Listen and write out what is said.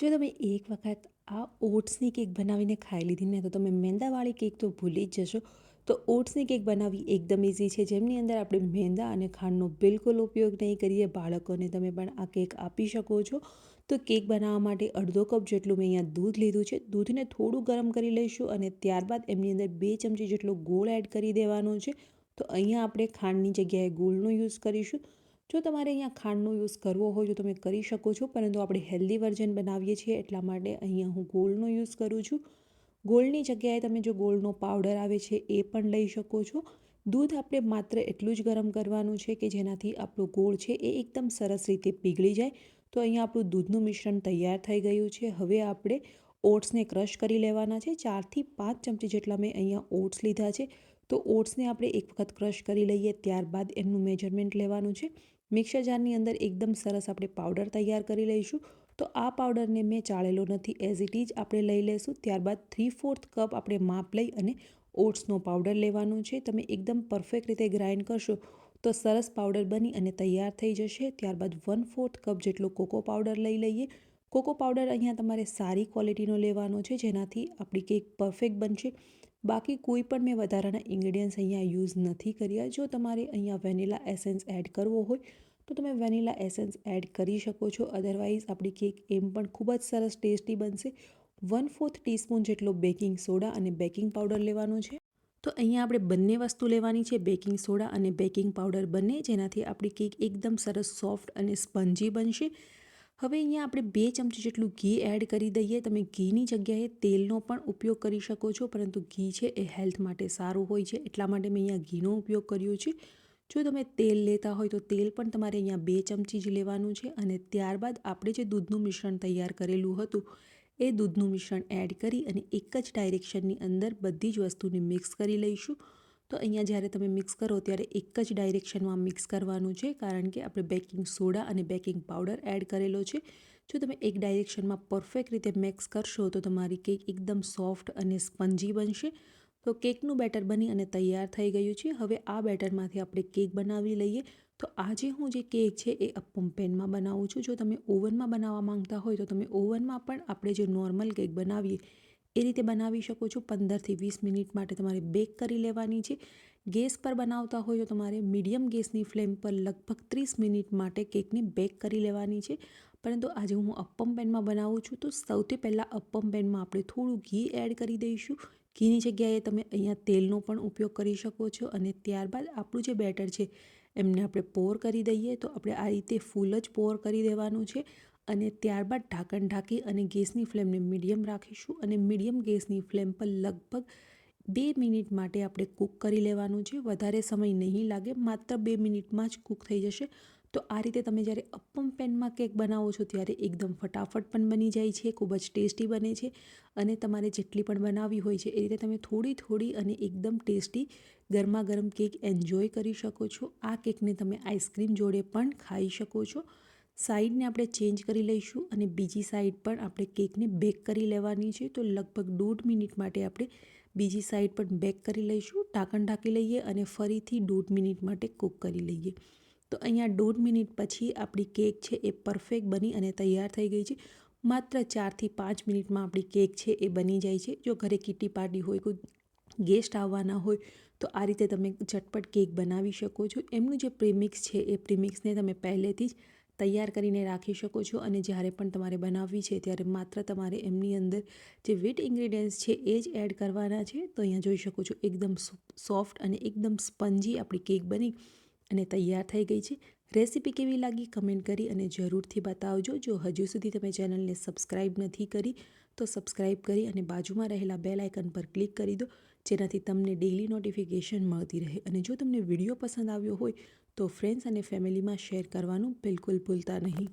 જો તમે એક વખત આ ઓટ્સની કેક બનાવીને ખાઈ લીધી ને તો તમે મેંદાવાળી કેક તો ભૂલી જ જશો. તો ઓટ્સની કેક બનાવવી એકદમ ઇઝી છે, જેમની અંદર આપણે મેંદા અને ખાંડનો બિલકુલ ઉપયોગ નહીં કરીએ. બાળકોને તમે પણ આ કેક આપી શકો છો. તો કેક બનાવવા માટે અડધો કપ જેટલું મેં અહીંયા દૂધ લીધું છે. દૂધને થોડું ગરમ કરી લઈશું અને ત્યારબાદ એમની અંદર 2 ચમચી જેટલો ગોળ એડ કરી દેવાનો છે. તો અહીંયા આપણે ખાંડની જગ્યાએ ગોળનો યુઝ કરીશું. જો તમારે અહીંયા ખાંડનો યુઝ કરવો હોય તો તમે કરી શકો છો, પરંતુ આપણે હેલ્ધી વર્ઝન બનાવીએ છીએ એટલા માટે અહીંયા હું ગોળનો યુઝ કરું છું. ગોળની જગ્યાએ તમે જો ગોળનો પાવડર આવે છે એ પણ લઈ શકો છો. દૂધ આપણે માત્ર એટલું જ ગરમ કરવાનું છે કે જેનાથી આપણો ગોળ છે એ એકદમ સરસ રીતે પીગળી જાય. તો અહીંયા આપણું દૂધનું મિશ્રણ તૈયાર થઈ ગયું છે. હવે આપણે ઓટ્સને ક્રશ કરી લેવાના છે. 4થી 5 ચમચી જેટલા મેં અહીંયા ઓટ્સ લીધા છે. તો ઓટ્સને આપણે એક વખત ક્રશ કરી લઈએ, ત્યારબાદ એમનું મેજરમેન્ટ લેવાનું છે. મિક્સર જારની અંદર એકદમ સરસ આપણે પાવડર તૈયાર કરી લઈશું. તો આ પાવડરને મેં ચાળેલો નથી, એઝ ઇટ ઇઝ આપણે લઈ લઈશું. ત્યારબાદ 3/4 કપ આપણે માપ લઈ અને ઓટ્સનો પાવડર લેવાનું છે. તમે એકદમ પરફેક્ટ રીતે ગ્રાઇન્ડ કરશો તો સરસ પાવડર બની અને તૈયાર થઈ જશે. ત્યારબાદ 1/4 કપ જેટલો કોકો પાવડર લઈ લઈએ. કોકો પાવડર અહીંયા તમારે સારી ક્વોલિટીનો લેવાનો છે, જેનાથી આપણી કેક પરફેક્ટ બનશે. બાકી કોઈ પણ મેં વધારાના ઇન્ગ્રીડિયન્ટ્સ અહીંયા યુઝ નથી કર્યા. જો તમારે અહીંયા વેનીલા એસેન્સ એડ કરવો હોય તો તમે વેનીલા એસેન્સ એડ કરી શકો છો. અધરવાઇઝ આપણી કેક એમ પણ ખૂબ જ સરસ ટેસ્ટી બનશે. 1/4 ટીસ્પૂન જેટલો બેકિંગ સોડા અને બેકિંગ પાવડર લેવાનો છે. તો અહીંયા આપણે બંને વસ્તુ લેવાની છે, બેકિંગ સોડા અને બેકિંગ પાવડર બંને, જેનાથી આપણી કેક એકદમ સરસ સોફ્ટ અને સ્પંજી બનશે. હવે અહીંયા આપણે 2 ચમચી જેટલું ઘી એડ કરી દઈએ. તમે ઘીની જગ્યાએ તેલનો પણ ઉપયોગ કરી શકો છો, પરંતુ ઘી છે એ હેલ્થ માટે સારું હોય છે એટલા માટે મેં અહીંયા ઘીનો ઉપયોગ કર્યો છે. જો તમે તેલ લેતા હોય તો તેલ પણ તમારે અહીંયા 2 ચમચી જ લેવાનું છે. અને ત્યારબાદ આપણે જે દૂધનું મિશ્રણ તૈયાર કરેલું હતું એ દૂધનું મિશ્રણ એડ કરી અને એક જ ડાયરેક્શનની અંદર બધી જ વસ્તુને મિક્સ કરી લઈશું. તો અહીંયા જ્યારે તમે મિક્સ કરો ત્યારે એક જ ડાયરેક્શનમાં મિક્સ કરવાનું છે, કારણ કે આપણે બેકિંગ સોડા અને બેકિંગ પાવડર એડ કરેલો છે. જો તમે એક ડાયરેક્શનમાં પરફેક્ટ રીતે મિક્સ કરશો તો તમારી કેક એકદમ સોફ્ટ અને સ્પંજી બનશે. તો કેકનું બેટર બની અને તૈયાર થઈ ગયું છે. હવે આ બેટરમાંથી આપણે કેક બનાવી લઈએ. તો આજે હું જે કેક છે એ અપ્પમ પેનમાં બનાવું છું. જો તમે ઓવનમાં બનાવવા માંગતા હોય તો તમે ઓવનમાં પણ આપણે જે નોર્મલ કેક બનાવીએ એ રીતે બનાવી શકો છો. 15થી 20 મિનિટ માટે તમારે બેક કરી લેવાની છે. ગેસ પર બનાવતા હોય તો તમારે મીડિયમ ગેસની ફ્લેમ પર લગભગ 30 મિનિટ માટે કેકને બેક કરી લેવાની છે. પરંતુ આજે હું અપ્પમ પેનમાં બનાવું છું, તો સૌથી પહેલાં અપ્પમ પેનમાં આપણે થોડું ઘી એડ કરી દઈશું. ઘીની જગ્યાએ તમે અહીંયા તેલનો પણ ઉપયોગ કરી શકો છો. અને ત્યારબાદ આપણું જે બેટર છે એમને આપણે પોર કરી દઈએ. તો આપણે આ રીતે ફૂલ જ પોર કરી દેવાનું છે. અને ત્યારબાદ ઢાંકણ ઢાંકી અને ગેસની ફ્લેમને મીડિયમ રાખીશું. અને મીડિયમ ગેસની ફ્લેમ પર લગભગ 2 મિનિટ માટે આપણે કૂક કરી લેવાનું છે. વધારે સમય નહીં લાગે, માત્ર 2 મિનિટમાં જ કૂક થઈ જશે. તો આ રીતે તમે જ્યારે અપ્પમ પેનમાં કેક બનાવો છો ત્યારે એકદમ ફટાફટ પણ બની જાય છે, ખૂબ જ ટેસ્ટી બને છે. અને તમારે જેટલી પણ બનાવવી હોય છે એ રીતે તમે થોડી થોડી અને એકદમ ટેસ્ટી ગરમા ગરમ કેક એન્જોય કરી શકો છો. આ કેકને તમે આઈસ્ક્રીમ જોડે પણ ખાઈ શકો છો. સાઈડને આપણે ચેન્જ કરી લઈશું અને બીજી સાઈડ પણ આપણે કેકને બેક કરી લેવાની છે. તો લગભગ 1.5 મિનિટ માટે આપણે બીજી સાઈડ પણ બેક કરી લઈશું. ઢાંકણ ઢાંકી લઈએ અને ફરીથી 1.5 મિનિટ માટે કૂક કરી લઈએ. તો અહીંયા 1.5 મિનિટ પછી આપણી કેક છે એ પરફેક્ટ બની અને તૈયાર થઈ ગઈ છે. માત્ર 4થી 5 મિનિટમાં આપણી કેક છે એ બની જાય છે. જો ઘરે કિટી પાર્ટી હોય, કોઈ ગેસ્ટ આવવાના હોય તો આ રીતે તમે ઝટપટ કેક બનાવી શકો છો. એમનું જે પ્રીમિક્સ છે એ પ્રીમિક્સને તમે પહેલેથી જ તૈયાર કરીને રાખી શકો છો. અને જ્યારે પણ તમારે બનાવવી છે ત્યારે માત્ર તમારે એમની અંદર જે વીટ ઇન્ગ્રીડિયન્ટ્સ છે એ જ એડ કરવાના છે. તો અહીંયા જોઈ શકો છો એકદમ સોફ્ટ અને એકદમ સ્પંજી આપણી કેક બની અને તૈયાર થઈ ગઈ છે. રેસીપી કેવી લાગી કમેન્ટ કરી અને જરૂરથી બતાવજો. જો હજુ સુધી તમે ચેનલને સબસ્ક્રાઈબ નથી કરી તો સબસ્ક્રાઈબ કરી અને બાજુમાં રહેલા બેલ આઇકન પર ક્લિક કરી દો, જેનાથી તમને ડેઇલી નોટિફિકેશન મળતી રહે. અને જો તમને વિડીયો પસંદ આવ્યો હોય તો ફ્રેન્ડ્સ અને ફેમિલીમાં શેર કરવાનું બિલકુલ ભૂલતા નહીં.